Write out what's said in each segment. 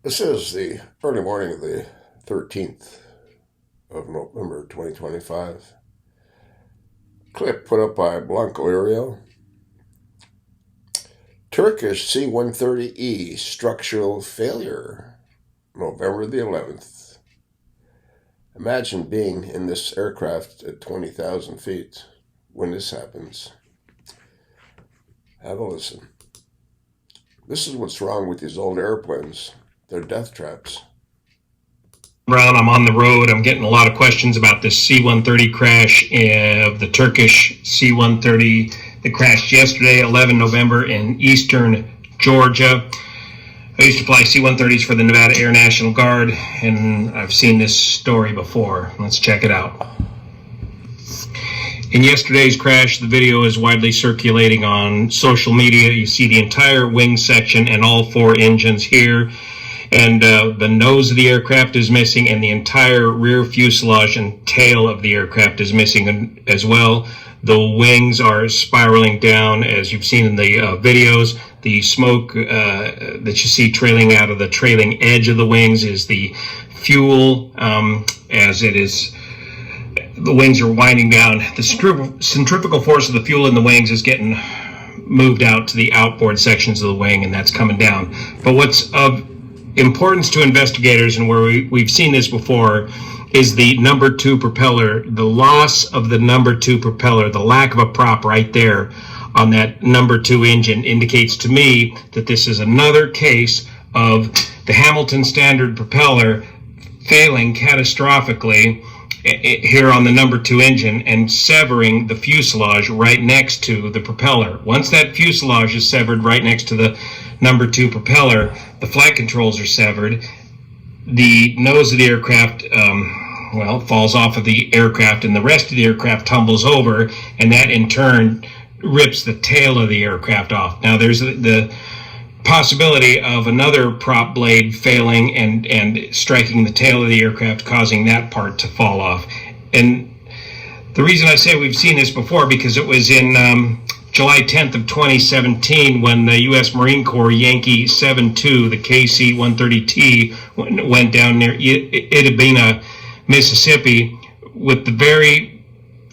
This is the early morning of the 13th of November 2025. Clip put up by Blanco Ariel. Turkish C-130E structural failure, November the 11th. Imagine being in this aircraft at 20,000 feet when this happens. Have a listen. This is what's wrong with these old airplanes. They're death traps. Brown, I'm on the road. I'm getting a lot of questions about this C-130 crash of the Turkish C-130 that crashed yesterday, 11 November in eastern Georgia. I used to fly C-130s for the Nevada Air National Guard, and I've seen this story before. Let's check it out. In yesterday's crash, the video is widely circulating on social media. You see the entire wing section and all four engines here. And the nose of the aircraft is missing, and the entire rear fuselage and tail of the aircraft is missing as well. The wings are spiraling down, as you've seen in the videos. The smoke that you see trailing out of the trailing edge of the wings is the fuel, as it is. The wings are winding down. The centrifugal force of the fuel in the wings is getting moved out to the outboard sections of the wing, and that's coming down. But what's of importance to investigators, and where we've seen this before, is the number 2 propeller. The loss of the number 2 propeller, the lack of a prop right there on that number 2 engine, indicates to me that this is another case of the Hamilton standard propeller failing catastrophically here on the number 2 engine and severing the fuselage right next to the propeller. Once that fuselage is severed right next to the number 2 propeller, the flight controls are severed. The nose of the aircraft, falls off of the aircraft, and the rest of the aircraft tumbles over, and that in turn rips the tail of the aircraft off. Now there's the possibility of another prop blade failing and striking the tail of the aircraft, causing that part to fall off. And the reason I say we've seen this before, because it was in July 10th of 2017 when the U.S. Marine Corps Yankee 7-2, the KC-130T, went down near Itabena, Mississippi, with the very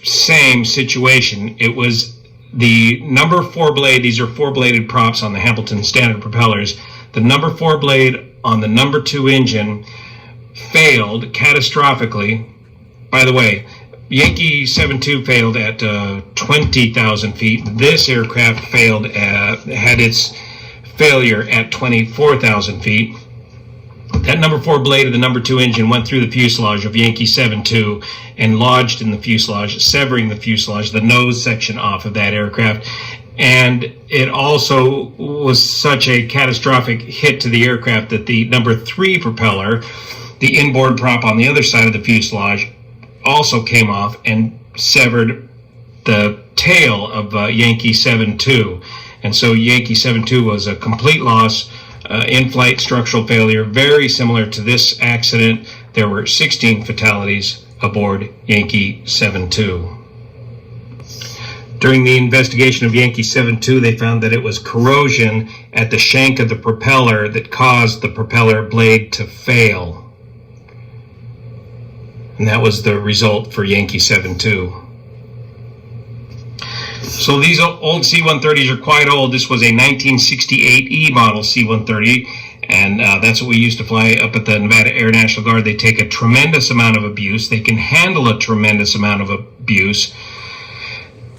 same situation. It was the number 4 blade. These are 4-bladed props on the Hamilton standard propellers. The number 4 blade on the number 2 engine failed catastrophically. By the way, Yankee 7-2 failed at 20,000 feet. This aircraft had its failure at 24,000 feet. That number 4 blade of the number 2 engine went through the fuselage of Yankee 7-2 and lodged in the fuselage, severing the fuselage, the nose section off of that aircraft. And it also was such a catastrophic hit to the aircraft that the number 3 propeller, the inboard prop on the other side of the fuselage, also came off and severed the tail of Yankee 7-2. And so Yankee 7-2 was a complete loss, in-flight structural failure, very similar to this accident. There were 16 fatalities aboard Yankee 7-2. During the investigation of Yankee 7-2, they found that it was corrosion at the shank of the propeller that caused the propeller blade to fail. And that was the result for Yankee 7-2. So these old C-130s are quite old. This was a 1968E model C-130, and that's what we used to fly up at the Nevada Air National Guard. They take a tremendous amount of abuse. They can handle a tremendous amount of abuse,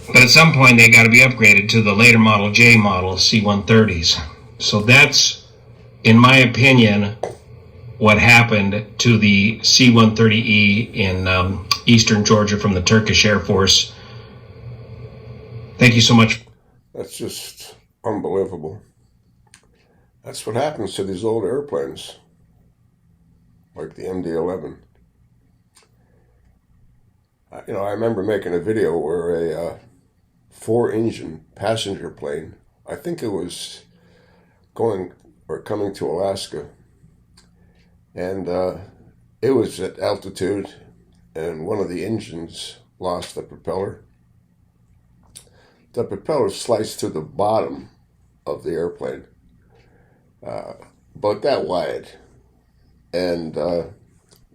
but at some point they got to be upgraded to the later model J model C-130s. So that's, in my opinion, what happened to the C-130E in eastern Georgia from the Turkish Air Force. Thank you so much. That's just unbelievable. That's what happens to these old airplanes, like the MD-11. I remember making a video where a 4-engine passenger plane, I think it was going or coming to Alaska, and it was at altitude, and one of the engines lost the propeller. The propeller sliced through the bottom of the airplane, about that wide, and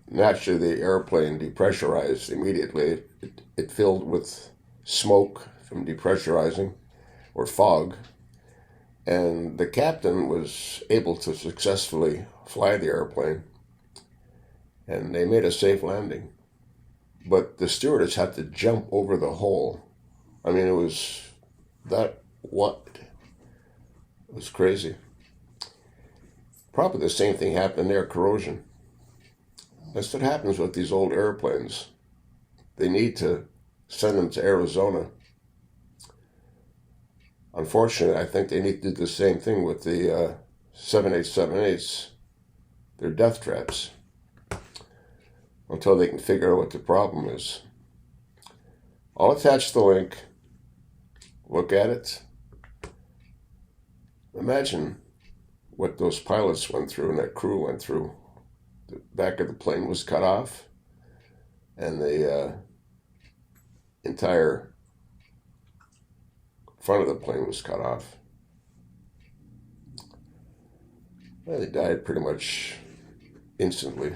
naturally the airplane depressurized immediately. It filled with smoke from depressurizing, or fog, and the captain was able to successfully fly the airplane, and they made a safe landing. But the stewardess had to jump over the hole. I mean, it was crazy. Probably the same thing happened in air corrosion. That's what happens with these old airplanes. They need to send them to Arizona. Unfortunately, I think they need to do the same thing with the 7878s. They're death traps until they can figure out what the problem is. I'll attach the link. Look at it. Imagine what those pilots went through and that crew went through. The back of the plane was cut off, and the entire front of the plane was cut off. Well, they died pretty much instantly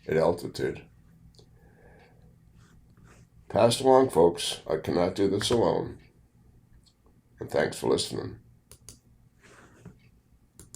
at altitude. Pass it along, folks. I cannot do this alone. And thanks for listening.